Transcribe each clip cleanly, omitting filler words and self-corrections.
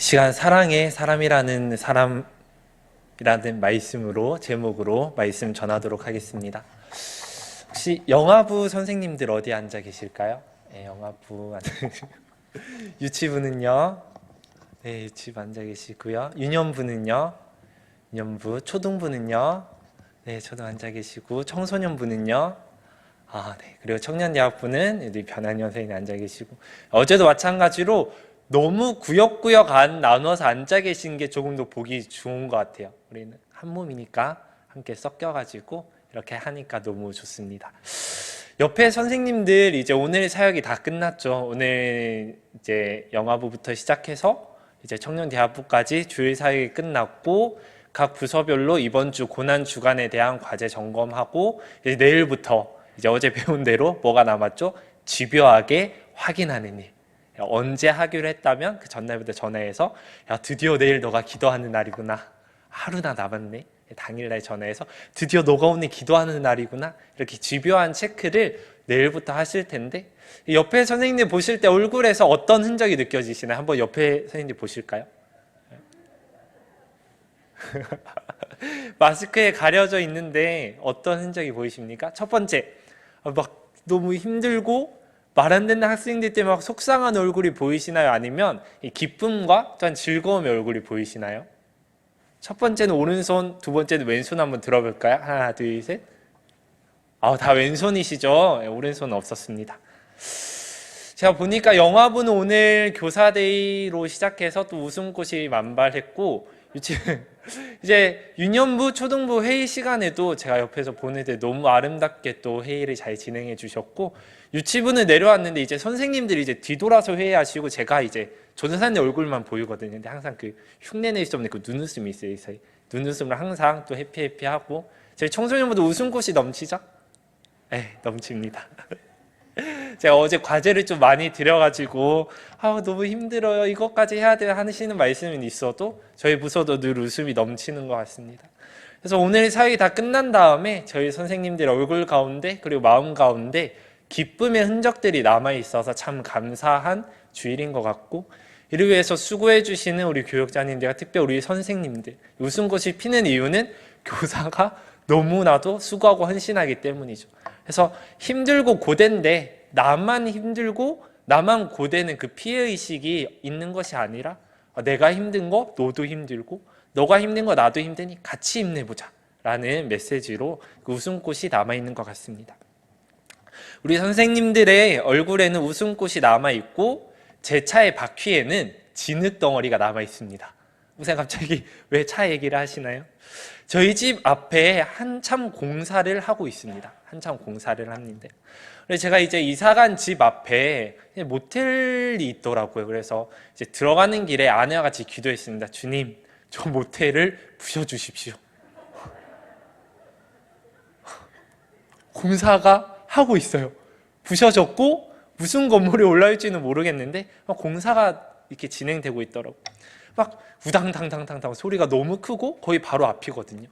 시간 사랑의 사람이라는 말씀으로 제목으로 말씀 전하도록 하겠습니다. 혹시 영화부 선생님들 어디 앉아 계실까요? 네, 영화부 유치부는요? 네, 유치부 앉아 계시고요. 유년부는요? 유년부, 초등부는요? 네, 초등 앉아 계시고 청소년부는요? 네. 그리고 청년대학부는 우리 변한현 선생님이 앉아 계시고 어제도 마찬가지로 너무 구역구역 안 나눠서 앉아 계신 게 조금 더 보기 좋은 것 같아요. 우리는 한 몸이니까 함께 섞여가지고 이렇게 하니까 너무 좋습니다. 옆에 선생님들 이제 오늘 사역이 다 끝났죠. 오늘 이제 영화부부터 시작해서 이제 청년대학부까지 주일 사역이 끝났고 각 부서별로 이번 주 고난 주간에 대한 과제 점검하고 이제 내일부터 이제 어제 배운 대로 뭐가 남았죠? 집요하게 확인하는 일. 언제 하기로 했다면 그 전날부터 전화해서 야 드디어 내일 너가 기도하는 날이구나. 하루나 남았네. 당일날 전화해서 드디어 너가 오늘 기도하는 날이구나. 이렇게 집요한 체크를 내일부터 하실 텐데 옆에 선생님들 보실 때 얼굴에서 어떤 흔적이 느껴지시나요? 한번 옆에 선생님들 보실까요? 마스크에 가려져 있는데 어떤 흔적이 보이십니까? 첫 번째, 막 너무 힘들고 말 안 되는 학생들 때문에 막 속상한 얼굴이 보이시나요? 아니면 이 기쁨과 또한 즐거움의 얼굴이 보이시나요? 첫 번째는 오른손, 두 번째는 왼손 한번 들어볼까요? 하나, 둘, 셋. 다 왼손이시죠? 오른손은 없었습니다. 제가 보니까 영화부는 오늘 교사데이로 시작해서 또 웃음꽃이 만발했고 이제 유년부, 초등부 회의 시간에도 제가 옆에서 보는데 너무 아름답게 또 회의를 잘 진행해 주셨고 유치부는 내려왔는데 이제 선생님들이 이제 뒤돌아서 회의하시고 제가 이제 전도사님 얼굴만 보이거든요. 근데 항상 그 흉내낼 수 없는 그 눈웃음이 있어요. 눈웃음을 항상 또 해피하고 저희 청소년부도 웃음꽃이 넘치죠? 네, 넘칩니다. 제가 어제 과제를 좀 많이 드려가지고 너무 힘들어요. 이것까지 해야 돼요 하시는 말씀은 있어도 저희 부서도 늘 웃음이 넘치는 것 같습니다. 그래서 오늘 사역이 다 끝난 다음에 저희 선생님들 얼굴 가운데 그리고 마음 가운데 기쁨의 흔적들이 남아있어서 참 감사한 주일인 것 같고 이를 위해서 수고해 주시는 우리 교육자님들과 특별히 우리 선생님들 웃음꽃이 피는 이유는 교사가 너무나도 수고하고 헌신하기 때문이죠. 그래서 힘들고 고된데 나만 힘들고 나만 고되는 그 피해의식이 있는 것이 아니라 내가 힘든 거 너도 힘들고 너가 힘든 거 나도 힘드니 같이 힘내보자 라는 메시지로 그 웃음꽃이 남아있는 것 같습니다. 우리 선생님들의 얼굴에는 웃음꽃이 남아있고 제 차의 바퀴에는 진흙덩어리가 남아있습니다. 선생님 갑자기 왜 차 얘기를 하시나요? 저희 집 앞에 한참 공사를 하고 있습니다. 한참 공사를 하는데 제가 이제 이사간 집 앞에 모텔이 있더라고요. 그래서 이제 들어가는 길에 아내와 같이 기도했습니다. 주님, 저 모텔을 부셔주십시오. 공사가 하고 있어요. 부셔졌고 무슨 건물이 올라올지는 모르겠는데 공사가 이렇게 진행되고 있더라고요. 막 우당탕탕탕탕 소리가 너무 크고 거의 바로 앞이거든요.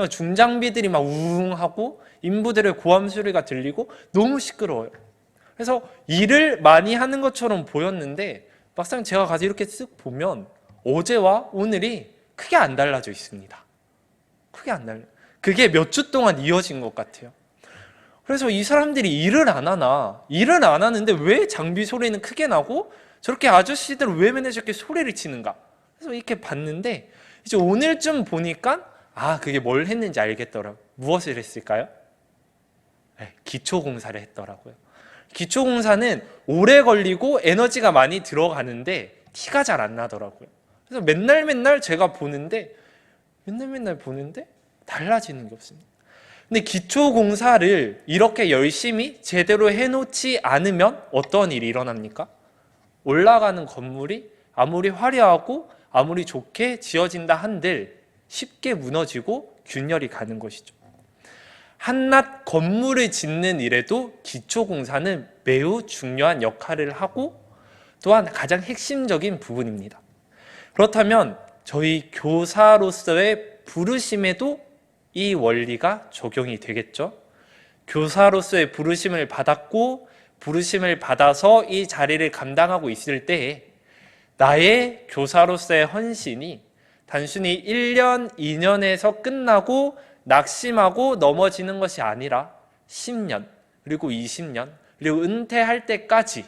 중장비들이 막 우웅하고 인부들의 고함 소리가 들리고 너무 시끄러워요. 그래서 일을 많이 하는 것처럼 보였는데 막상 제가 가서 이렇게 쓱 보면 어제와 오늘이 크게 안 달라져 있습니다. 크게 안 달라. 그게 몇 주 동안 이어진 것 같아요. 그래서 이 사람들이 일을 안 하는데 왜 장비 소리는 크게 나고 저렇게 아저씨들은 왜 맨날 저렇게 소리를 치는가? 그래서 이렇게 봤는데 이제 오늘쯤 보니까 그게 뭘 했는지 알겠더라고요. 무엇을 했을까요? 네, 기초공사를 했더라고요. 기초공사는 오래 걸리고 에너지가 많이 들어가는데 티가 잘 안 나더라고요. 그래서 맨날 제가 보는데 달라지는 게 없습니다. 근데 기초공사를 이렇게 열심히 제대로 해놓지 않으면 어떤 일이 일어납니까? 올라가는 건물이 아무리 화려하고 아무리 좋게 지어진다 한들 쉽게 무너지고 균열이 가는 것이죠. 한낱 건물을 짓는 일에도 기초공사는 매우 중요한 역할을 하고 또한 가장 핵심적인 부분입니다. 그렇다면 저희 교사로서의 부르심에도 이 원리가 적용이 되겠죠. 교사로서의 부르심을 받았고 부르심을 받아서 이 자리를 감당하고 있을 때에 나의 교사로서의 헌신이 단순히 1년, 2년에서 끝나고 낙심하고 넘어지는 것이 아니라 10년, 그리고 20년, 그리고 은퇴할 때까지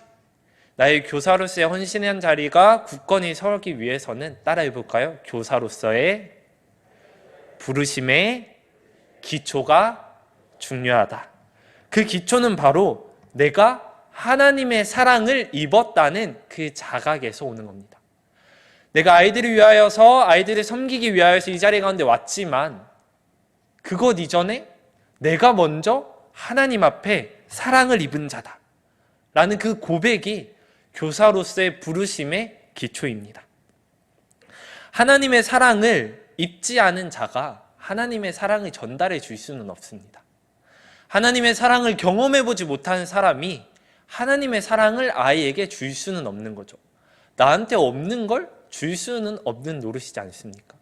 나의 교사로서의 헌신한 자리가 굳건히 서기 위해서는 따라해 볼까요? 교사로서의 부르심의 기초가 중요하다. 그 기초는 바로 내가 하나님의 사랑을 입었다는 그 자각에서 오는 겁니다. 내가 아이들을 위하여서, 아이들을 섬기기 위하여서 이 자리 가운데 왔지만 그것 이전에 내가 먼저 하나님 앞에 사랑을 입은 자다 라는 그 고백이 교사로서의 부르심의 기초입니다. 하나님의 사랑을 입지 않은 자가 하나님의 사랑을 전달해 줄 수는 없습니다. 하나님의 사랑을 경험해 보지 못한 사람이 하나님의 사랑을 아이에게 줄 수는 없는 거죠. 나한테 없는 걸 줄 수는 없는 노릇이지 않습니까?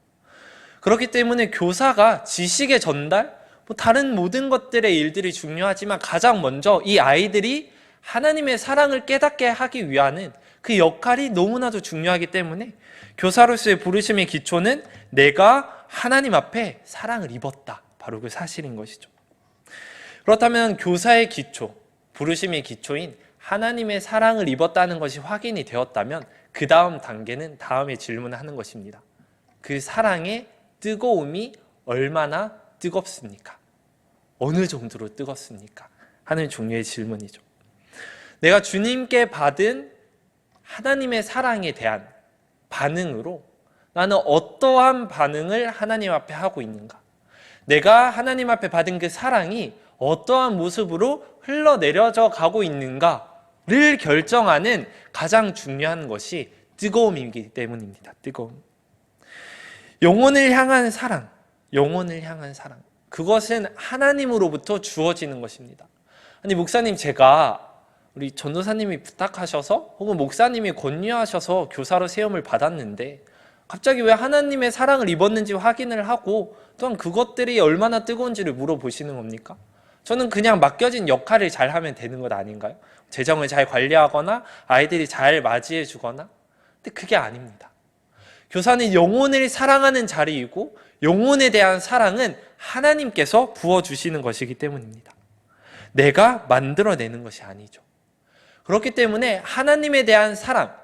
그렇기 때문에 교사가 지식의 전달, 다른 모든 것들의 일들이 중요하지만 가장 먼저 이 아이들이 하나님의 사랑을 깨닫게 하기 위한 그 역할이 너무나도 중요하기 때문에 교사로서의 부르심의 기초는 내가 하나님 앞에 사랑을 입었다. 바로 그 사실인 것이죠. 그렇다면 교사의 기초, 부르심의 기초인 하나님의 사랑을 입었다는 것이 확인이 되었다면 그 다음 단계는 다음에 질문하는 것입니다. 그 사랑의 뜨거움이 얼마나 뜨겁습니까? 어느 정도로 뜨겁습니까? 하는 종류의 질문이죠. 내가 주님께 받은 하나님의 사랑에 대한 반응으로 나는 어떠한 반응을 하나님 앞에 하고 있는가? 내가 하나님 앞에 받은 그 사랑이 어떠한 모습으로 흘러내려져 가고 있는가를 결정하는 가장 중요한 것이 뜨거움이기 때문입니다. 뜨거움. 영혼을 향한 사랑, 영혼을 향한 사랑. 그것은 하나님으로부터 주어지는 것입니다. 아니, 목사님, 제가 우리 전도사님이 부탁하셔서 혹은 목사님이 권유하셔서 교사로 세움을 받았는데 갑자기 왜 하나님의 사랑을 입었는지 확인을 하고 또한 그것들이 얼마나 뜨거운지를 물어보시는 겁니까? 저는 그냥 맡겨진 역할을 잘하면 되는 것 아닌가요? 재정을 잘 관리하거나 아이들이 잘 맞이해 주거나. 근데 그게 아닙니다. 교사는 영혼을 사랑하는 자리이고 영혼에 대한 사랑은 하나님께서 부어주시는 것이기 때문입니다. 내가 만들어내는 것이 아니죠. 그렇기 때문에 하나님에 대한 사랑,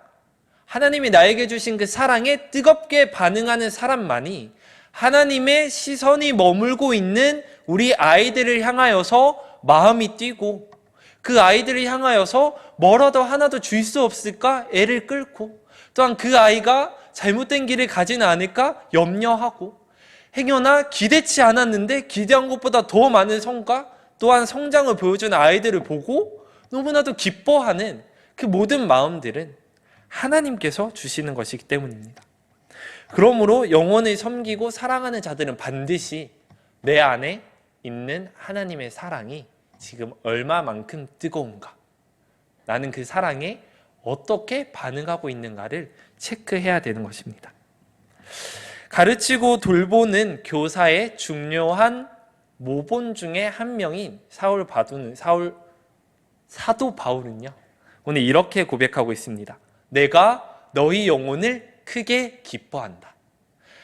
하나님이 나에게 주신 그 사랑에 뜨겁게 반응하는 사람만이 하나님의 시선이 머물고 있는 우리 아이들을 향하여서 마음이 뛰고 그 아이들을 향하여서 뭐라도 하나도 줄 수 없을까 애를 끌고 또한 그 아이가 잘못된 길을 가지는 않을까 염려하고 행여나 기대치 않았는데 기대한 것보다 더 많은 성과 또한 성장을 보여주는 아이들을 보고 너무나도 기뻐하는 그 모든 마음들은 하나님께서 주시는 것이기 때문입니다. 그러므로 영혼을 섬기고 사랑하는 자들은 반드시 내 안에 있는 하나님의 사랑이 지금 얼마만큼 뜨거운가, 나는 그 사랑에 어떻게 반응하고 있는가를 체크해야 되는 것입니다. 가르치고 돌보는 교사의 중요한 모본 중에 한 명인 사도 바울은요, 오늘 이렇게 고백하고 있습니다. 내가 너희 영혼을 크게 기뻐한다.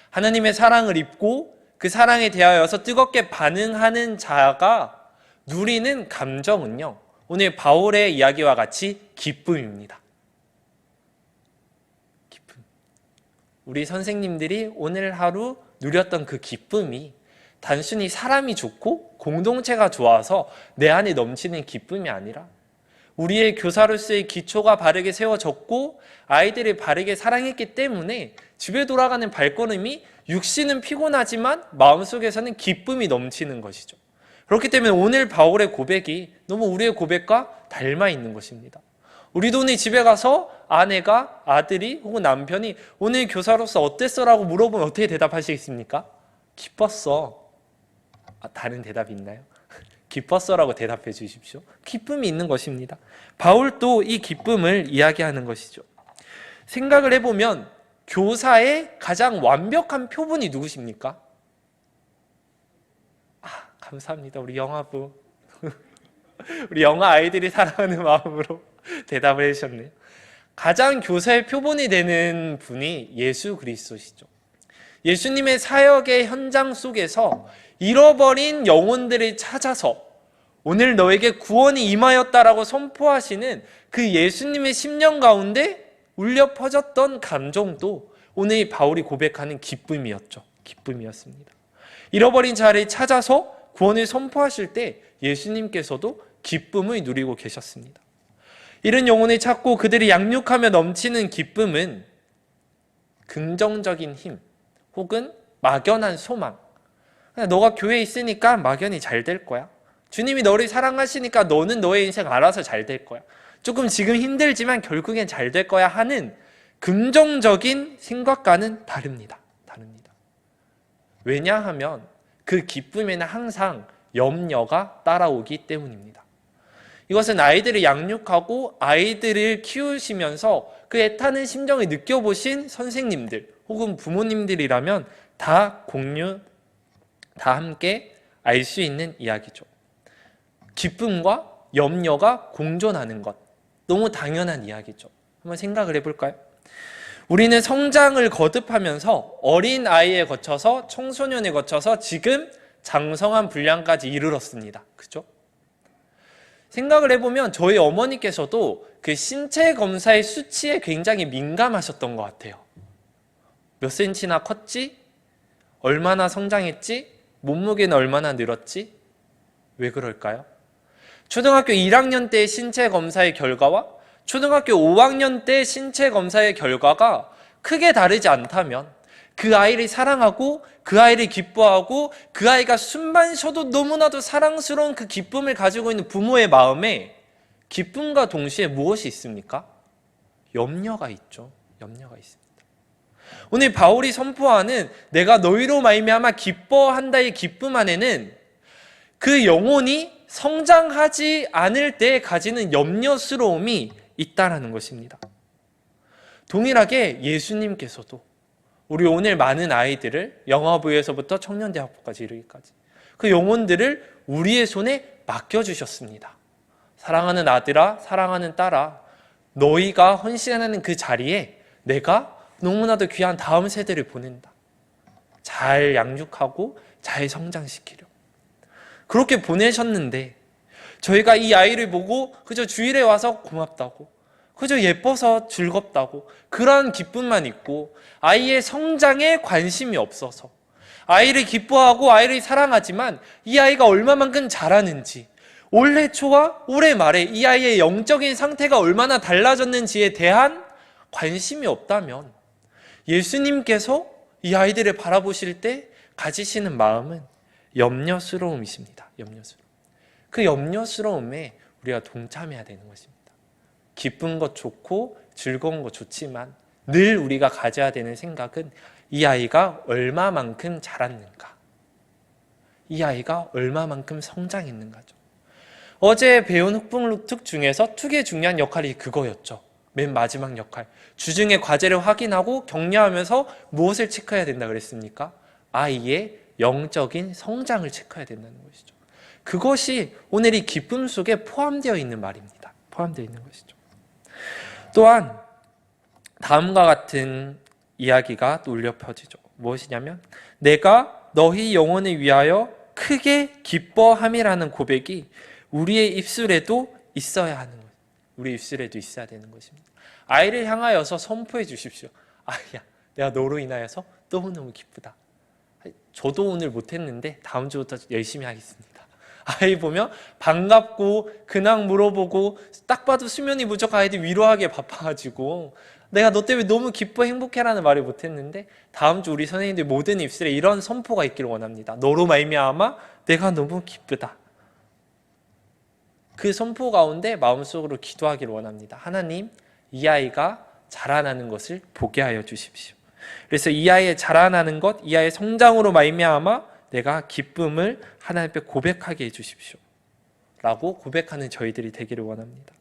하나님의 사랑을 입고 그 사랑에 대하여서 뜨겁게 반응하는 자가 누리는 감정은요, 오늘 바울의 이야기와 같이 기쁨입니다. 기쁨. 우리 선생님들이 오늘 하루 누렸던 그 기쁨이 단순히 사람이 좋고 공동체가 좋아서 내 안에 넘치는 기쁨이 아니라 우리의 교사로서의 기초가 바르게 세워졌고 아이들을 바르게 사랑했기 때문에 집에 돌아가는 발걸음이 육신은 피곤하지만 마음속에서는 기쁨이 넘치는 것이죠. 그렇기 때문에 오늘 바울의 고백이 너무 우리의 고백과 닮아 있는 것입니다. 우리도 오늘 집에 가서 아내가, 아들이 혹은 남편이 오늘 교사로서 어땠어? 라고 물어보면 어떻게 대답하시겠습니까? 기뻤어. 다른 대답이 있나요? 기뻤어 라고 대답해 주십시오. 기쁨이 있는 것입니다. 바울도 이 기쁨을 이야기하는 것이죠. 생각을 해보면 교사의 가장 완벽한 표본이 누구십니까? 감사합니다. 우리 영아부. 우리 영아 아이들이 사랑하는 마음으로 대답을 해주셨네요. 가장 교사의 표본이 되는 분이 예수 그리스도시죠. 예수님의 사역의 현장 속에서 잃어버린 영혼들을 찾아서 오늘 너에게 구원이 임하였다라고 선포하시는 그 예수님의 심령 가운데 울려 퍼졌던 감정도 오늘 바울이 고백하는 기쁨이었죠. 기쁨이었습니다. 잃어버린 자를 찾아서 구원을 선포하실 때 예수님께서도 기쁨을 누리고 계셨습니다. 이런 영혼을 찾고 그들이 양육하며 넘치는 기쁨은 긍정적인 힘 혹은 막연한 소망. 너가 교회에 있으니까 막연히 잘 될 거야. 주님이 너를 사랑하시니까 너는 너의 인생 알아서 잘 될 거야. 조금 지금 힘들지만 결국엔 잘 될 거야 하는 긍정적인 생각과는 다릅니다. 왜냐하면 그 기쁨에는 항상 염려가 따라오기 때문입니다. 이것은 아이들을 양육하고 아이들을 키우시면서 그 애타는 심정을 느껴보신 선생님들 혹은 부모님들이라면 다 함께 알 수 있는 이야기죠. 기쁨과 염려가 공존하는 것, 너무 당연한 이야기죠. 한번 생각을 해볼까요? 우리는 성장을 거듭하면서 어린 아이에 거쳐서 청소년에 거쳐서 지금 장성한 분량까지 이르렀습니다. 그죠? 생각을 해보면 저희 어머니께서도 그 신체 검사의 수치에 굉장히 민감하셨던 것 같아요. 몇 센치나 컸지? 얼마나 성장했지? 몸무게는 얼마나 늘었지? 왜 그럴까요? 초등학교 1학년 때 신체 검사의 결과와 초등학교 5학년 때 신체 검사의 결과가 크게 다르지 않다면 그 아이를 사랑하고 그 아이를 기뻐하고 그 아이가 숨만 쉬어도 너무나도 사랑스러운 그 기쁨을 가지고 있는 부모의 마음에 기쁨과 동시에 무엇이 있습니까? 염려가 있죠. 염려가 있습니다. 오늘 바울이 선포하는 내가 너희로 말미암아 기뻐한다의 기쁨 안에는 그 영혼이 성장하지 않을 때 가지는 염려스러움이 있다라는 것입니다. 동일하게 예수님께서도 우리 오늘 많은 아이들을 영화부에서부터 청년대학부까지 이르기까지 그 영혼들을 우리의 손에 맡겨주셨습니다. 사랑하는 아들아, 사랑하는 딸아, 너희가 헌신하는 그 자리에 내가 너무나도 귀한 다음 세대를 보낸다. 잘 양육하고 잘 성장시키려. 그렇게 보내셨는데 저희가 이 아이를 보고 그저 주일에 와서 고맙다고, 그저 예뻐서 즐겁다고 그러한 기쁨만 있고 아이의 성장에 관심이 없어서 아이를 기뻐하고 아이를 사랑하지만 이 아이가 얼마만큼 자라는지, 올해 초와 올해 말에 이 아이의 영적인 상태가 얼마나 달라졌는지에 대한 관심이 없다면 예수님께서 이 아이들을 바라보실 때 가지시는 마음은 염려스러움이십니다. 염려스러움. 그 염려스러움에 우리가 동참해야 되는 것입니다. 기쁜 것 좋고 즐거운 것 좋지만 늘 우리가 가져야 되는 생각은 이 아이가 얼마만큼 자랐는가, 이 아이가 얼마만큼 성장했는가죠. 어제 배운 흑북룩특 중에서 특유의 중요한 역할이 그거였죠. 맨 마지막 역할. 주중에 과제를 확인하고 격려하면서 무엇을 체크해야 된다 그랬습니까? 아이의 영적인 성장을 체크해야 된다는 것이죠. 그것이 오늘 이 기쁨 속에 포함되어 있는 말입니다. 포함되어 있는 것이죠. 또한 다음과 같은 이야기가 또 울려 퍼지죠. 무엇이냐면 내가 너희 영혼을 위하여 크게 기뻐함이라는 고백이 우리의 입술에도 있어야 하는 것. 우리 입술에도 있어야 되는 것입니다. 아이를 향하여서 선포해 주십시오. 아이야, 내가 너로 인하여서 너무너무 기쁘다. 저도 오늘 못했는데 다음 주부터 열심히 하겠습니다. 아이 보면 반갑고 근황 물어보고 딱 봐도 수면이 부족한 아이들 위로하기에 바빠가지고 내가 너 때문에 너무 기뻐 행복해라는 말을 못했는데 다음 주 우리 선생님들 모든 입술에 이런 선포가 있기를 원합니다. 너로 말미암아 내가 너무 기쁘다. 그 선포 가운데 마음속으로 기도하기를 원합니다. 하나님, 이 아이가 자라나는 것을 보게 하여 주십시오. 그래서 이 아이의 자라나는 것, 이 아이의 성장으로 말미암아 내가 기쁨을 하나님 앞에 고백하게 해주십시오 라고 고백하는 저희들이 되기를 원합니다.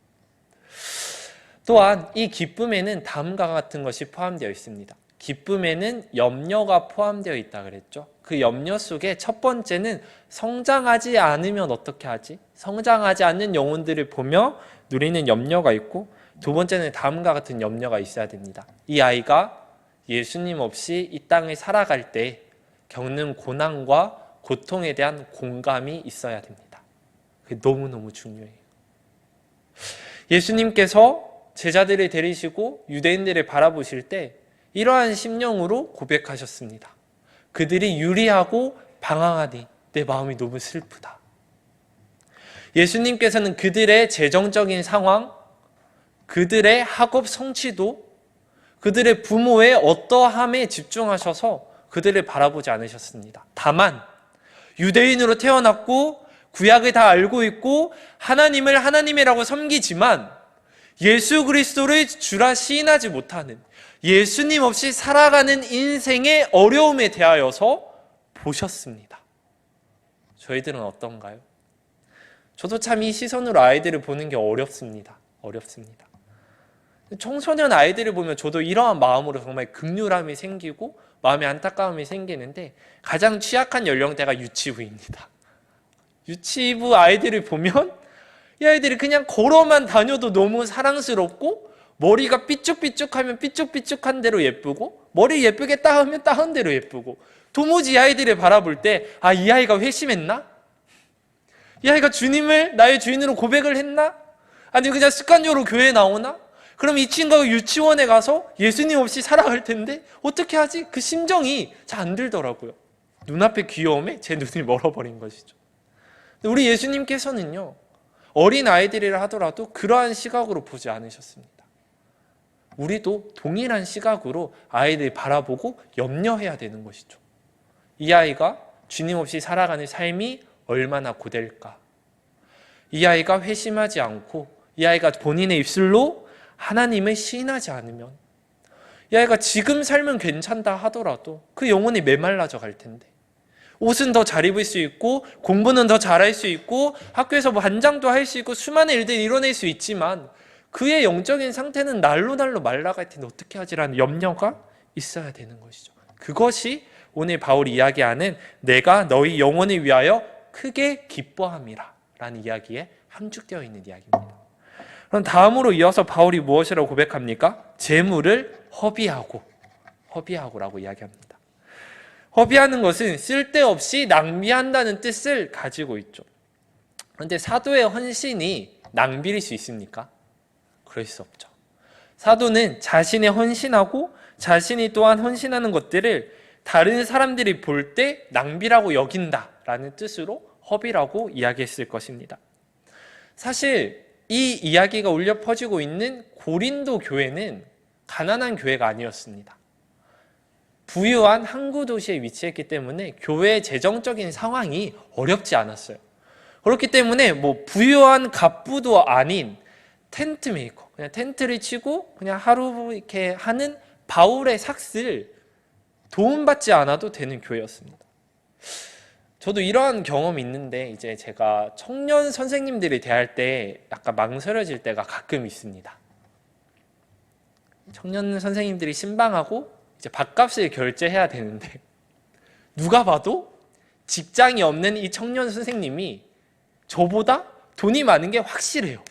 또한 이 기쁨에는 다음과 같은 것이 포함되어 있습니다. 기쁨에는 염려가 포함되어 있다 그랬죠. 그 염려 속에 첫 번째는 성장하지 않으면 어떻게 하지? 성장하지 않는 영혼들을 보며 누리는 염려가 있고, 두 번째는 다음과 같은 염려가 있어야 됩니다. 이 아이가 예수님 없이 이 땅을 살아갈 때 겪는 고난과 고통에 대한 공감이 있어야 됩니다. 그게 너무너무 중요해요. 예수님께서 제자들을 데리시고 유대인들을 바라보실 때 이러한 심령으로 고백하셨습니다. 그들이 유리하고 방황하니 내 마음이 너무 슬프다. 예수님께서는 그들의 재정적인 상황, 그들의 학업 성취도, 그들의 부모의 어떠함에 집중하셔서 그들을 바라보지 않으셨습니다. 다만 유대인으로 태어났고 구약을 다 알고 있고 하나님을 하나님이라고 섬기지만 예수 그리스도를 주라 시인하지 못하는, 예수님 없이 살아가는 인생의 어려움에 대하여서 보셨습니다. 저희들은 어떤가요? 저도 참 이 시선으로 아이들을 보는 게 어렵습니다. 청소년 아이들을 보면 저도 이러한 마음으로 정말 극률함이 생기고 마음의 안타까움이 생기는데, 가장 취약한 연령대가 유치부입니다. 유치부 아이들을 보면 이 아이들이 그냥 걸어만 다녀도 너무 사랑스럽고, 머리가 삐쭉삐쭉하면 삐쭉삐쭉한 대로 예쁘고, 머리 예쁘게 따으면 따은 대로 예쁘고, 도무지 이 아이들을 바라볼 때 이 아이가 회심했나? 이 아이가 주님을 나의 주인으로 고백을 했나? 아니면 그냥 습관적으로 교회에 나오나? 그럼 이 친구가 유치원에 가서 예수님 없이 살아갈 텐데 어떻게 하지? 그 심정이 잘 안 들더라고요. 눈앞의 귀여움에 제 눈이 멀어버린 것이죠. 우리 예수님께서는요, 어린 아이들이라 하더라도 그러한 시각으로 보지 않으셨습니다. 우리도 동일한 시각으로 아이들 바라보고 염려해야 되는 것이죠. 이 아이가 주님 없이 살아가는 삶이 얼마나 고될까? 이 아이가 회심하지 않고 이 아이가 본인의 입술로 하나님을 시인하지 않으면, 이 아이가 지금 살면 괜찮다 하더라도 그 영혼이 메말라져 갈 텐데, 옷은 더 잘 입을 수 있고 공부는 더 잘할 수 있고 학교에서 뭐 반장도 할 수 있고 수많은 일들을 이뤄낼 수 있지만 그의 영적인 상태는 날로 말라갈 텐데 어떻게 하지라는 염려가 있어야 되는 것이죠. 그것이 오늘 바울이 이야기하는 내가 너희 영혼을 위하여 크게 기뻐함이라 라는 이야기에 함축되어 있는 이야기입니다. 그럼 다음으로 이어서 바울이 무엇이라고 고백합니까? 재물을 허비하고라고 이야기합니다. 허비하는 것은 쓸데없이 낭비한다는 뜻을 가지고 있죠. 그런데 사도의 헌신이 낭비일 수 있습니까? 그럴 수 없죠. 사도는 자신의 헌신하고 자신이 또한 헌신하는 것들을 다른 사람들이 볼 때 낭비라고 여긴다라는 뜻으로 허비라고 이야기했을 것입니다. 사실 이 이야기가 울려 퍼지고 있는 고린도 교회는 가난한 교회가 아니었습니다. 부유한 항구 도시에 위치했기 때문에 교회의 재정적인 상황이 어렵지 않았어요. 그렇기 때문에 부유한 갑부도 아닌 텐트 메이커, 그냥 텐트를 치고 그냥 하루 이렇게 하는 바울의 삭슬, 도움받지 않아도 되는 교회였습니다. 저도 이러한 경험이 있는데, 이제 제가 청년 선생님들이 대할 때 약간 망설여질 때가 가끔 있습니다. 청년 선생님들이 신방하고 이제 밥값을 결제해야 되는데, 누가 봐도 직장이 없는 이 청년 선생님이 저보다 돈이 많은 게 확실해요.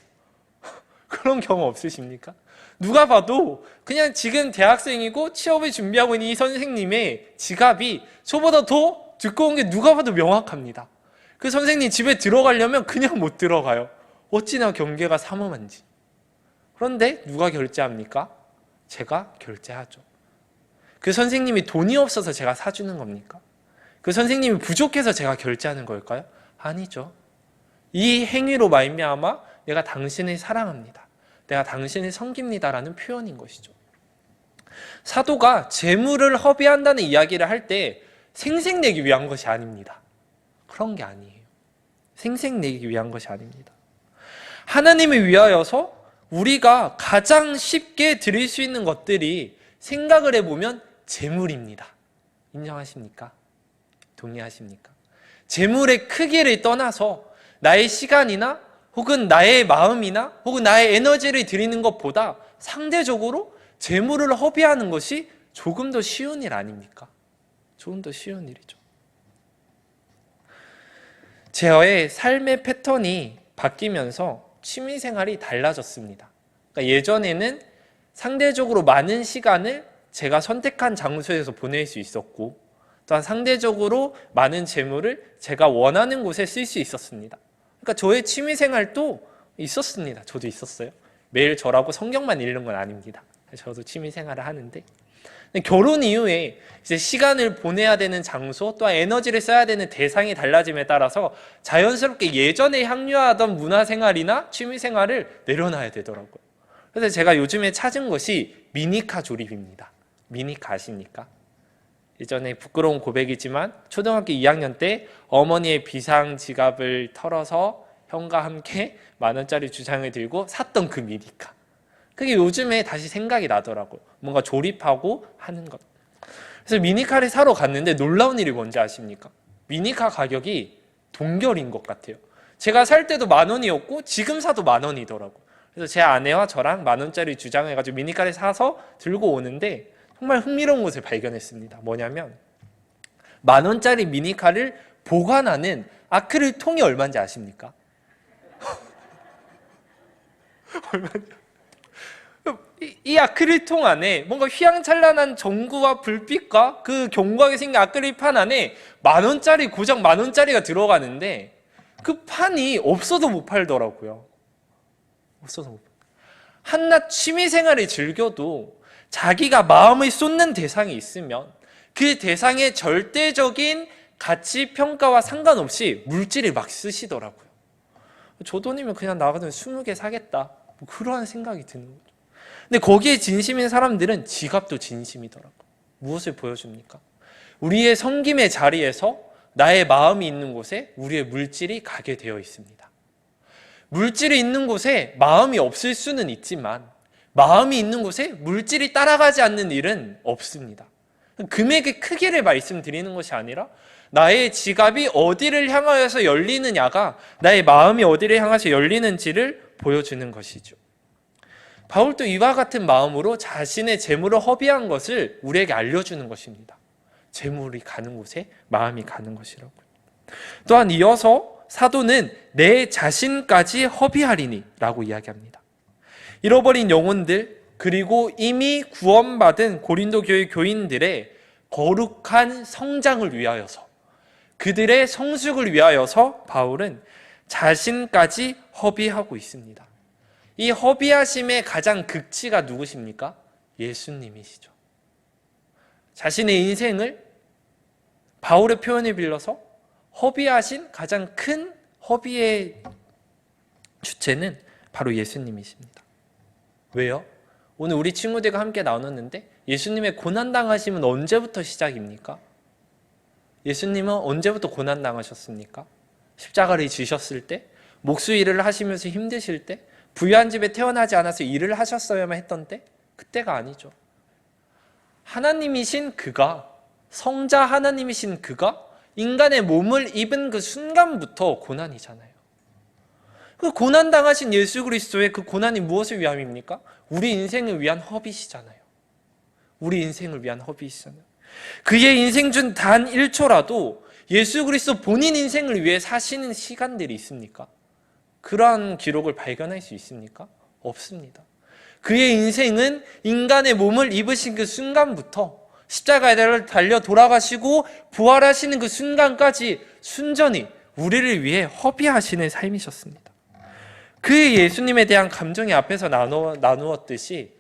그런 경험 없으십니까? 누가 봐도 그냥 지금 대학생이고 취업을 준비하고 있는 이 선생님의 지갑이 저보다 더 두꺼운 게 누가 봐도 명확합니다. 그 선생님 집에 들어가려면 그냥 못 들어가요. 어찌나 경계가 삼엄한지. 그런데 누가 결제합니까? 제가 결제하죠. 그 선생님이 돈이 없어서 제가 사주는 겁니까? 그 선생님이 부족해서 제가 결제하는 걸까요? 아니죠. 이 행위로 말미암아 내가 당신을 사랑합니다, 내가 당신을 섬깁니다라는 표현인 것이죠. 사도가 재물을 허비한다는 이야기를 할 때 생색내기 위한 것이 아닙니다. 그런 게 아니에요. 생색내기 위한 것이 아닙니다. 하나님을 위하여서 우리가 가장 쉽게 드릴 수 있는 것들이 생각을 해보면 재물입니다. 인정하십니까? 동의하십니까? 재물의 크기를 떠나서 나의 시간이나 혹은 나의 마음이나 혹은 나의 에너지를 드리는 것보다 상대적으로 재물을 허비하는 것이 조금 더 쉬운 일 아닙니까? 조금 더 쉬운 일이죠. 제의 삶의 패턴이 바뀌면서 취미생활이 달라졌습니다. 그러니까 예전에는 상대적으로 많은 시간을 제가 선택한 장소에서 보낼 수 있었고, 또한 상대적으로 많은 재물을 제가 원하는 곳에 쓸 수 있었습니다. 그러니까 저의 취미 생활도 있었습니다. 저도 있었어요. 매일 저라고 성경만 읽는 건 아닙니다. 저도 취미 생활을 하는데, 결혼 이후에 이제 시간을 보내야 되는 장소, 또한 에너지를 써야 되는 대상이 달라짐에 따라서 자연스럽게 예전에 향유하던 문화생활이나 취미생활을 내려놔야 되더라고요. 그래서 제가 요즘에 찾은 것이 미니카 조립입니다. 미니카 아십니까? 예전에 부끄러운 고백이지만 초등학교 2학년 때 어머니의 비상 지갑을 털어서 형과 함께 10,000원짜리 주장을 들고 샀던 그 미니카. 그게 요즘에 다시 생각이 나더라고요. 뭔가 조립하고 하는 것. 그래서 미니카를 사러 갔는데 놀라운 일이 뭔지 아십니까? 미니카 가격이 동결인 것 같아요. 제가 살 때도 10,000원이었고 지금 사도 10,000원이더라고요. 그래서 제 아내와 저랑 10,000원짜리 주장을 해가지고 미니카를 사서 들고 오는데 정말 흥미로운 것을 발견했습니다. 뭐냐면 10,000원짜리 미니카를 보관하는 아크릴 통이 얼마인지 아십니까? 얼마냐? 이 아크릴통 안에 뭔가 휘황찬란한 전구와 불빛과 그 견고하게 생긴 아크릴판 안에 10,000원짜리, 고작 10,000원짜리가 들어가는데 그 판이 없어도 못 팔더라고요. 없어서 못 팔. 한낱 취미생활을 즐겨도 자기가 마음을 쏟는 대상이 있으면 그 대상의 절대적인 가치 평가와 상관없이 물질을 막 쓰시더라고요. 저 돈이면 그냥 나가서 20개 사겠다. 뭐 그러한 생각이 드는 거죠. 근데 거기에 진심인 사람들은 지갑도 진심이더라고요. 무엇을 보여줍니까? 우리의 섬김의 자리에서 나의 마음이 있는 곳에 우리의 물질이 가게 되어 있습니다. 물질이 있는 곳에 마음이 없을 수는 있지만 마음이 있는 곳에 물질이 따라가지 않는 일은 없습니다. 금액의 크기를 말씀드리는 것이 아니라 나의 지갑이 어디를 향하여서 열리느냐가 나의 마음이 어디를 향해서 열리는지를 보여주는 것이죠. 바울도 이와 같은 마음으로 자신의 재물을 허비한 것을 우리에게 알려주는 것입니다. 재물이 가는 곳에 마음이 가는 것이라고요. 또한 이어서 사도는 내 자신까지 허비하리니 라고 이야기합니다. 잃어버린 영혼들, 그리고 이미 구원받은 고린도 교회 교인들의 거룩한 성장을 위하여서, 그들의 성숙을 위하여서 바울은 자신까지 허비하고 있습니다. 이 허비하심의 가장 극치가 누구십니까? 예수님이시죠. 자신의 인생을 바울의 표현을 빌려서 허비하신 가장 큰 허비의 주체는 바로 예수님이십니다. 왜요? 오늘 우리 친구들과 함께 나눴는데 예수님의 고난당하심은 언제부터 시작입니까? 예수님은 언제부터 고난당하셨습니까? 십자가를 지셨을 때? 목수 일을 하시면서 힘드실 때? 부유한 집에 태어나지 않아서 일을 하셨어야만 했던 때? 그때가 아니죠. 하나님이신 그가, 성자 하나님이신 그가 인간의 몸을 입은 그 순간부터 고난이잖아요. 그 고난당하신 예수 그리스도의 그 고난이 무엇을 위함입니까? 우리 인생을 위한 허비시잖아요. 우리 인생을 위한 허비시잖아요. 그의 인생 중 단 1초라도 예수 그리스도 본인 인생을 위해 사시는 시간들이 있습니까? 그러한 기록을 발견할 수 있습니까? 없습니다. 그의 인생은 인간의 몸을 입으신 그 순간부터 십자가에 달려 돌아가시고 부활하시는 그 순간까지 순전히 우리를 위해 허비하시는 삶이셨습니다. 그 예수님에 대한 감정이 앞에서 나누었듯이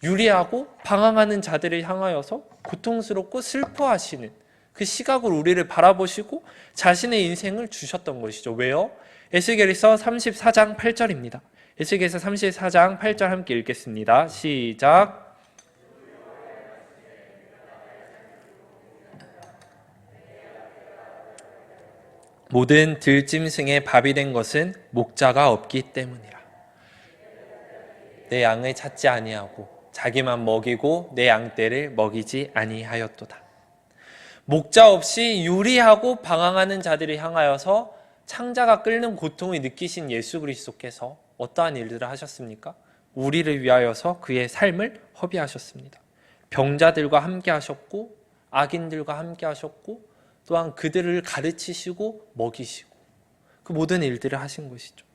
유리하고 방황하는 자들을 향하여서 고통스럽고 슬퍼하시는 그 시각으로 우리를 바라보시고 자신의 인생을 주셨던 것이죠. 왜요? 에스겔서 34장 8절입니다. 에스겔서 34장 8절 함께 읽겠습니다. 시작. 모든 들짐승의 밥이 된 것은 목자가 없기 때문이라. 내 양을 찾지 아니하고 자기만 먹이고 내 양떼를 먹이지 아니하였도다. 목자 없이 유리하고 방황하는 자들을 향하여서 창자가 끓는 고통을 느끼신 예수 그리스도께서 어떠한 일들을 하셨습니까? 우리를 위하여서 그의 삶을 허비하셨습니다. 병자들과 함께 하셨고 악인들과 함께 하셨고 또한 그들을 가르치시고 먹이시고 그 모든 일들을 하신 것이죠.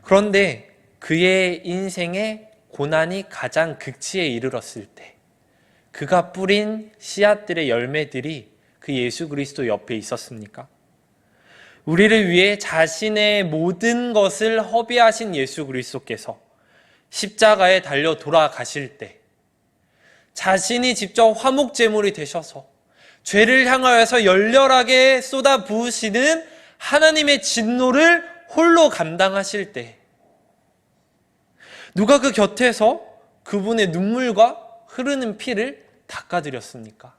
그런데 그의 인생의 고난이 가장 극치에 이르렀을 때 그가 뿌린 씨앗들의 열매들이 그 예수 그리스도 옆에 있었습니까? 우리를 위해 자신의 모든 것을 허비하신 예수 그리스도께서 십자가에 달려 돌아가실 때 자신이 직접 화목제물이 되셔서 죄를 향하여서 열렬하게 쏟아 부으시는 하나님의 진노를 홀로 감당하실 때 누가 그 곁에서 그분의 눈물과 흐르는 피를 닦아드렸습니까?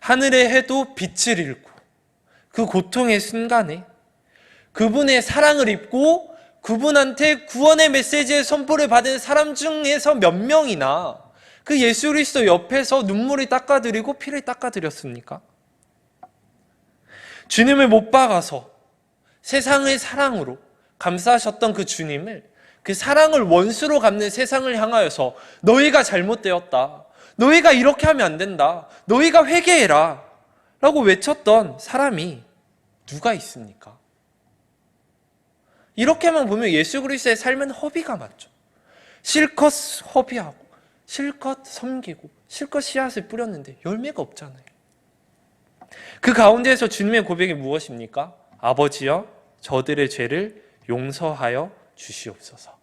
하늘의 해도 빛을 잃고 그 고통의 순간에 그분의 사랑을 입고 그분한테 구원의 메시지의 선포를 받은 사람 중에서 몇 명이나 그 예수 그리스도 옆에서 눈물을 닦아드리고 피를 닦아드렸습니까? 주님을 못 박아서 세상의 사랑으로 감싸셨던 그 주님을 그 사랑을 원수로 갚는 세상을 향하여서 너희가 잘못되었다. 너희가 이렇게 하면 안 된다. 너희가 회개해라. 라고 외쳤던 사람이 누가 있습니까? 이렇게만 보면 예수 그리스도의 삶은 허비가 맞죠. 실컷 허비하고 실컷 섬기고 실컷 씨앗을 뿌렸는데 열매가 없잖아요. 그 가운데에서 주님의 고백이 무엇입니까? 아버지여 저들의 죄를 용서하여 주시옵소서.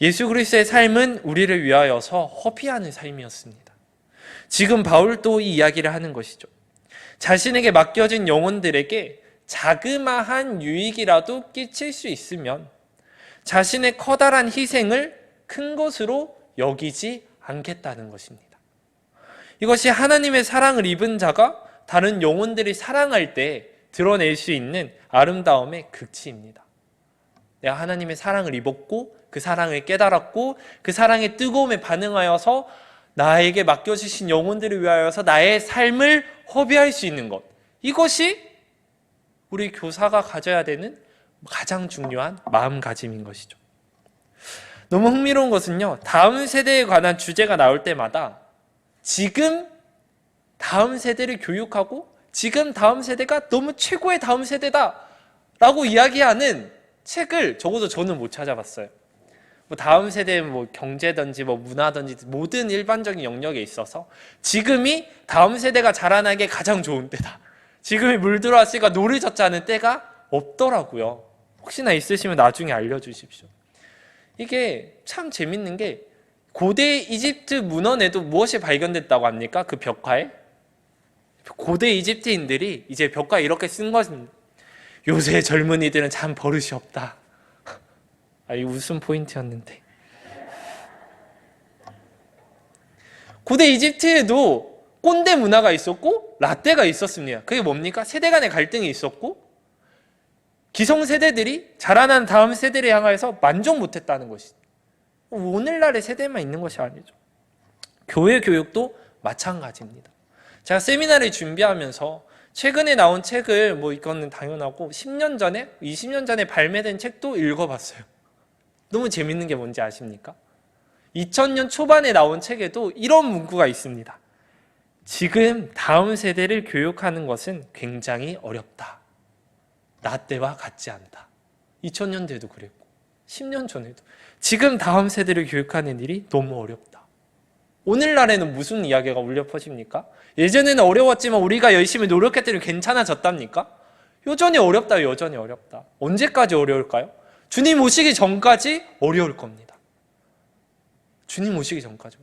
예수 그리스도의 삶은 우리를 위하여서 허비하는 삶이었습니다. 지금 바울도 이 이야기를 하는 것이죠. 자신에게 맡겨진 영혼들에게 자그마한 유익이라도 끼칠 수 있으면 자신의 커다란 희생을 큰 것으로 여기지 않겠다는 것입니다. 이것이 하나님의 사랑을 입은 자가 다른 영혼들이 사랑할 때 드러낼 수 있는 아름다움의 극치입니다. 내가 하나님의 사랑을 입었고 그 사랑을 깨달았고 그 사랑의 뜨거움에 반응하여서 나에게 맡겨주신 영혼들을 위하여서 나의 삶을 허비할 수 있는 것, 이것이 우리 교사가 가져야 되는 가장 중요한 마음가짐인 것이죠. 너무 흥미로운 것은요, 다음 세대에 관한 주제가 나올 때마다 지금 다음 세대를 교육하고 지금 다음 세대가 너무 최고의 다음 세대다 라고 이야기하는 책을 적어도 저는 못 찾아봤어요. 다음 세대는 경제든지 문화든지 모든 일반적인 영역에 있어서 지금이 다음 세대가 자라나기에 가장 좋은 때다. 지금이 물들어왔으니까 노를 젓지 않은 때가 없더라고요. 혹시나 있으시면 나중에 알려주십시오. 이게 참 재밌는 게 고대 이집트 문헌에도 무엇이 발견됐다고 합니까? 그 벽화에? 고대 이집트인들이 이제 벽화에 이렇게 쓴 것입니다. 요새 젊은이들은 참 버릇이 없다. 이 웃음 포인트였는데. 고대 이집트에도 꼰대 문화가 있었고 라떼가 있었습니다. 그게 뭡니까? 세대 간의 갈등이 있었고 기성세대들이 자라난 다음 세대를 향해서 만족 못했다는 것이죠. 오늘날의 세대만 있는 것이 아니죠. 교회 교육도 마찬가지입니다. 제가 세미나를 준비하면서 최근에 나온 책을 이거는 당연하고 10년 전에 20년 전에 발매된 책도 읽어봤어요. 너무 재밌는 게 뭔지 아십니까? 2000년 초반에 나온 책에도 이런 문구가 있습니다. 지금 다음 세대를 교육하는 것은 굉장히 어렵다. 나 때와 같지 않다. 2000년대에도 그랬고 10년 전에도 지금 다음 세대를 교육하는 일이 너무 어렵다. 오늘날에는 무슨 이야기가 울려 퍼집니까? 예전에는 어려웠지만 우리가 열심히 노력했더니 괜찮아졌답니까? 여전히 어렵다. 여전히 어렵다. 언제까지 어려울까요? 주님 오시기 전까지 어려울 겁니다. 주님 오시기 전까지.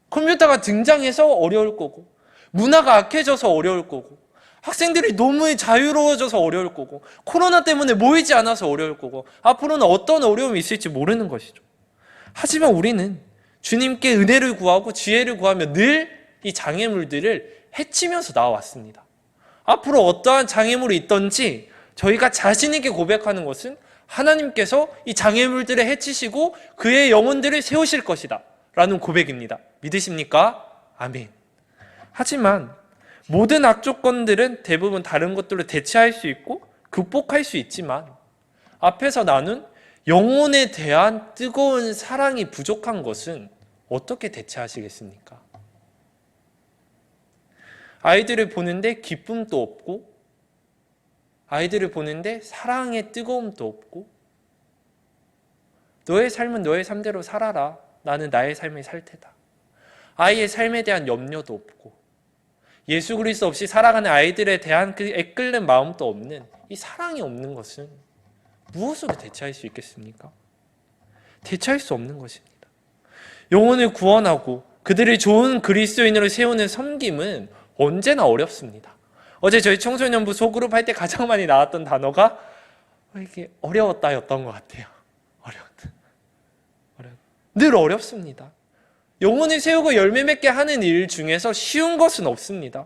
컴퓨터가 등장해서 어려울 거고 문화가 악해져서 어려울 거고 학생들이 너무 자유로워져서 어려울 거고 코로나 때문에 모이지 않아서 어려울 거고 앞으로는 어떤 어려움이 있을지 모르는 것이죠. 하지만 우리는 주님께 은혜를 구하고 지혜를 구하며 늘 이 장애물들을 해치면서 나와왔습니다. 앞으로 어떠한 장애물이 있든지 저희가 자신 있게 고백하는 것은 하나님께서 이 장애물들을 해치시고 그의 영혼들을 세우실 것이다 라는 고백입니다. 믿으십니까? 아멘. 하지만 모든 악조건들은 대부분 다른 것들로 대체할 수 있고 극복할 수 있지만 앞에서 나눈 영혼에 대한 뜨거운 사랑이 부족한 것은 어떻게 대체하시겠습니까? 아이들을 보는데 기쁨도 없고 아이들을 보는데 사랑의 뜨거움도 없고, 너의 삶은 너의 삶대로 살아라, 나는 나의 삶을 살 테다. 아이의 삶에 대한 염려도 없고, 예수 그리스도 없이 살아가는 아이들에 대한 그 애끓는 마음도 없는 이 사랑이 없는 것은 무엇으로 대체할 수 있겠습니까? 대체할 수 없는 것입니다. 영혼을 구원하고 그들을 좋은 그리스도인으로 세우는 섬김은 언제나 어렵습니다. 어제 저희 청소년부 소그룹 할 때 가장 많이 나왔던 단어가 이게 어려웠다였던 것 같아요. 늘 어렵습니다. 영혼을 세우고 열매 맺게 하는 일 중에서 쉬운 것은 없습니다.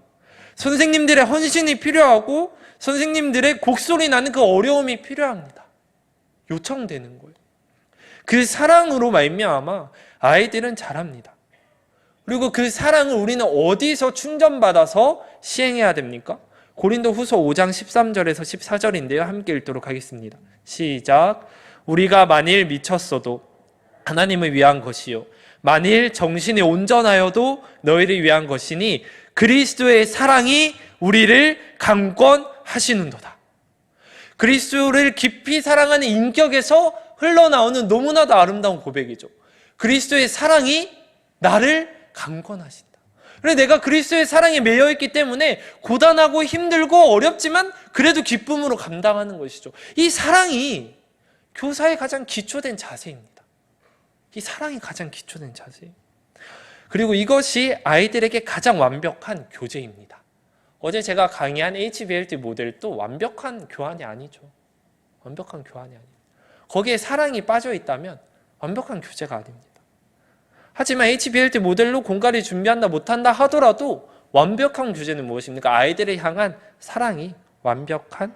선생님들의 헌신이 필요하고 선생님들의 곡소리 나는 그 어려움이 필요합니다. 요청되는 거예요. 그 사랑으로 말미암아 아이들은 자랍니다. 그리고 그 사랑을 우리는 어디서 충전받아서 시행해야 됩니까? 고린도 후서 5장 13절에서 14절인데요. 함께 읽도록 하겠습니다. 시작. 우리가 만일 미쳤어도 하나님을 위한 것이요 만일 정신이 온전하여도 너희를 위한 것이니 그리스도의 사랑이 우리를 강권하시는도다. 그리스도를 깊이 사랑하는 인격에서 흘러나오는 너무나도 아름다운 고백이죠. 그리스도의 사랑이 나를 강권하신다. 그래서 내가 그리스도의 사랑에 매여있기 때문에 고단하고 힘들고 어렵지만 그래도 기쁨으로 감당하는 것이죠. 이 사랑이 교사의 가장 기초된 자세입니다. 이 사랑이 가장 기초된 자세예요. 그리고 이것이 아이들에게 가장 완벽한 교제입니다. 어제 제가 강의한 HBLT 모델도 완벽한 교환이 아니죠. 완벽한 교환이 아니에요. 거기에 사랑이 빠져 있다면 완벽한 교제가 아닙니다. 하지만 HBLT 모델로 공갈이 준비한다 못한다 하더라도 완벽한 교제는 무엇입니까? 아이들을 향한 사랑이 완벽한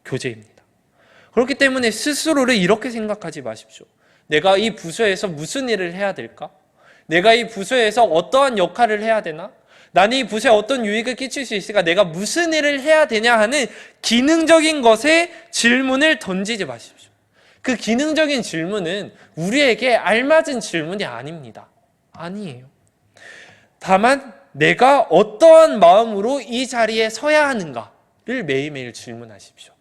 교제입니다. 그렇기 때문에 스스로를 이렇게 생각하지 마십시오. 내가 이 부서에서 무슨 일을 해야 될까? 내가 이 부서에서 어떠한 역할을 해야 되나? 나는 이 부서에 어떤 유익을 끼칠 수 있을까? 내가 무슨 일을 해야 되냐 하는 기능적인 것에 질문을 던지지 마십시오. 그 기능적인 질문은 우리에게 알맞은 질문이 아닙니다. 아니에요. 다만 내가 어떠한 마음으로 이 자리에 서야 하는가를 매일매일 질문하십시오.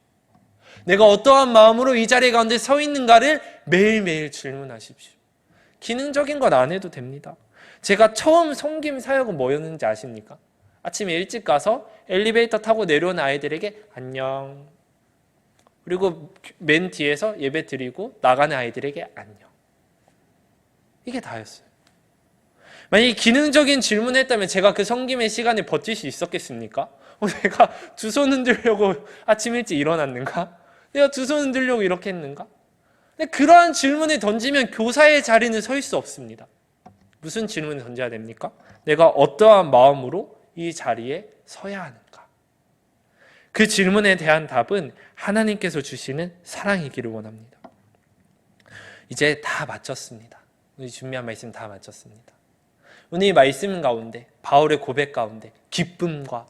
내가 어떠한 마음으로 이 자리 가운데 서 있는가를 매일매일 질문하십시오. 기능적인 건 안 해도 됩니다. 제가 처음 섬김 사역은 뭐였는지 아십니까? 아침에 일찍 가서 엘리베이터 타고 내려오는 아이들에게 안녕. 그리고 맨 뒤에서 예배 드리고 나가는 아이들에게 안녕. 이게 다였어요. 만약에 기능적인 질문을 했다면 제가 그 섬김의 시간에 버틸 수 있었겠습니까? 내가 두 손 흔들려고 아침 일찍 일어났는가? 내가 두 손 흔들려고 이렇게 했는가? 근데 그러한 질문을 던지면 교사의 자리는 설 수 없습니다. 무슨 질문을 던져야 됩니까? 내가 어떠한 마음으로 이 자리에 서야 하는가? 그 질문에 대한 답은 하나님께서 주시는 사랑이기를 원합니다. 이제 다 마쳤습니다. 우리 준비한 말씀 다 마쳤습니다. 오늘 이 말씀 가운데 바울의 고백 가운데 기쁨과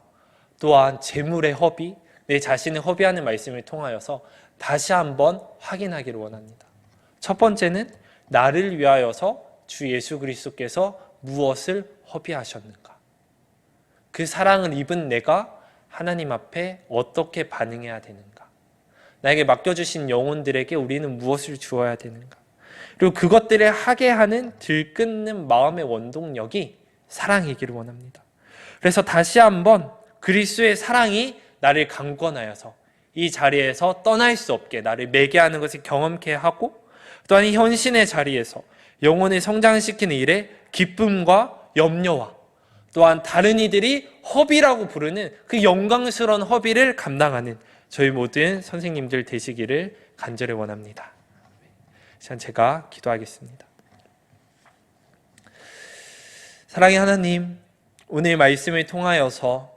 또한 재물의 허비, 내 자신을 허비하는 말씀을 통하여서 다시 한번 확인하기를 원합니다. 첫 번째는 나를 위하여서 주 예수 그리스도께서 무엇을 허비하셨는가? 그 사랑을 입은 내가 하나님 앞에 어떻게 반응해야 되는가? 나에게 맡겨주신 영혼들에게 우리는 무엇을 주어야 되는가? 그리고 그것들을 하게 하는 들끓는 마음의 원동력이 사랑이기를 원합니다. 그래서 다시 한번 그리스도의 사랑이 나를 강권하여서 이 자리에서 떠날 수 없게 나를 매게 하는 것을 경험케 하고 또한 이 헌신의 자리에서 영혼을 성장시키는 일에 기쁨과 염려와 또한 다른 이들이 허비라고 부르는 그 영광스러운 허비를 감당하는 저희 모든 선생님들 되시기를 간절히 원합니다. 제가 기도하겠습니다. 사랑의 하나님, 오늘 말씀을 통하여서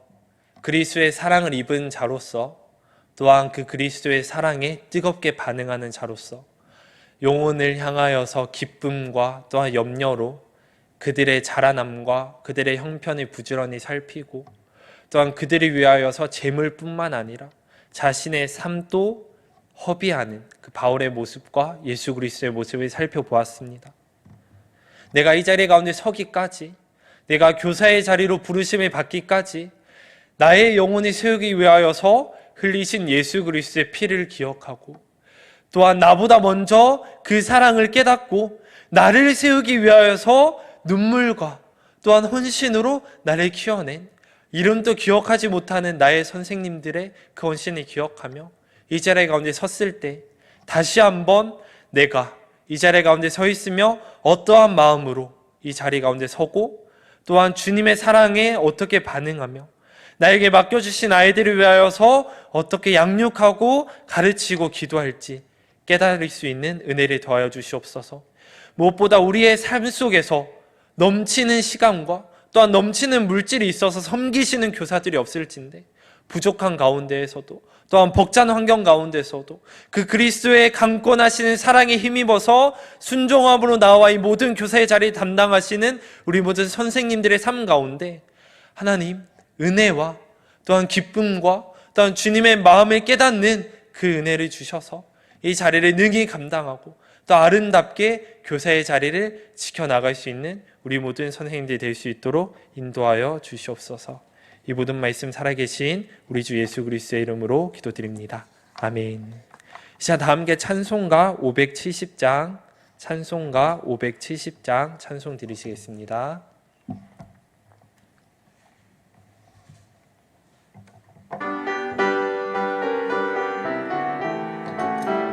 그리스도의 사랑을 입은 자로서 또한 그 그리스도의 사랑에 뜨겁게 반응하는 자로서 영혼을 향하여서 기쁨과 또한 염려로 그들의 자라남과 그들의 형편을 부지런히 살피고 또한 그들을 위하여서 재물뿐만 아니라 자신의 삶도 허비하는 그 바울의 모습과 예수 그리스도의 모습을 살펴보았습니다. 내가 이 자리 가운데 서기까지, 내가 교사의 자리로 부르심을 받기까지 나의 영혼을 세우기 위하여서 흘리신 예수 그리스도의 피를 기억하고 또한 나보다 먼저 그 사랑을 깨닫고 나를 세우기 위하여서 눈물과 또한 헌신으로 나를 키워낸 이름도 기억하지 못하는 나의 선생님들의 그 헌신을 기억하며 이 자리 가운데 섰을 때 다시 한번 내가 이 자리 가운데 서 있으며 어떠한 마음으로 이 자리 가운데 서고 또한 주님의 사랑에 어떻게 반응하며 나에게 맡겨주신 아이들을 위하여서 어떻게 양육하고 가르치고 기도할지 깨달을 수 있는 은혜를 더하여 주시옵소서. 무엇보다 우리의 삶 속에서 넘치는 시간과 또한 넘치는 물질이 있어서 섬기시는 교사들이 없을진데 부족한 가운데에서도 또한 벅찬 환경 가운데서도 그 그리스도의 강권하시는 사랑에 힘입어서 순종함으로 나와 이 모든 교사의 자리를 담당하시는 우리 모든 선생님들의 삶 가운데 하나님 은혜와 또한 기쁨과 또한 주님의 마음을 깨닫는 그 은혜를 주셔서 이 자리를 능히 감당하고 또 아름답게 교사의 자리를 지켜나갈 수 있는 우리 모든 선생님들이 될 수 있도록 인도하여 주시옵소서. 이 모든 말씀 살아계신 우리 주 예수 그리스도의 이름으로 기도드립니다. 아멘. 자, 다 함께 찬송가 570장 찬송 드리시겠습니다.